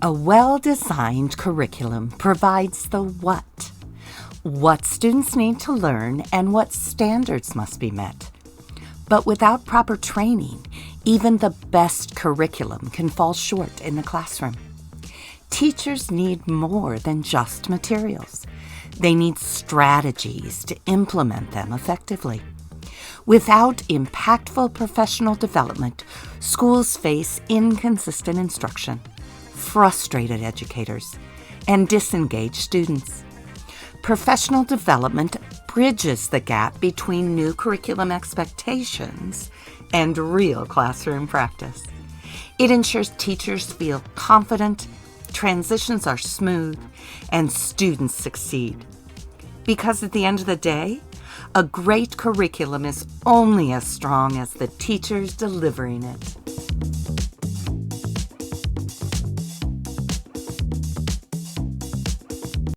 A well-designed curriculum provides the what students need to learn and what standards must be met. But without proper training, even the best curriculum can fall short in the classroom. Teachers need more than just materials. They need strategies to implement them effectively. Without impactful professional development, schools face inconsistent instruction, frustrated educators, and disengaged students. Professional development bridges the gap between new curriculum expectations and real classroom practice. It ensures teachers feel confident, transitions are smooth, and students succeed. Because at the end of the day, a great curriculum is only as strong as the teachers delivering it.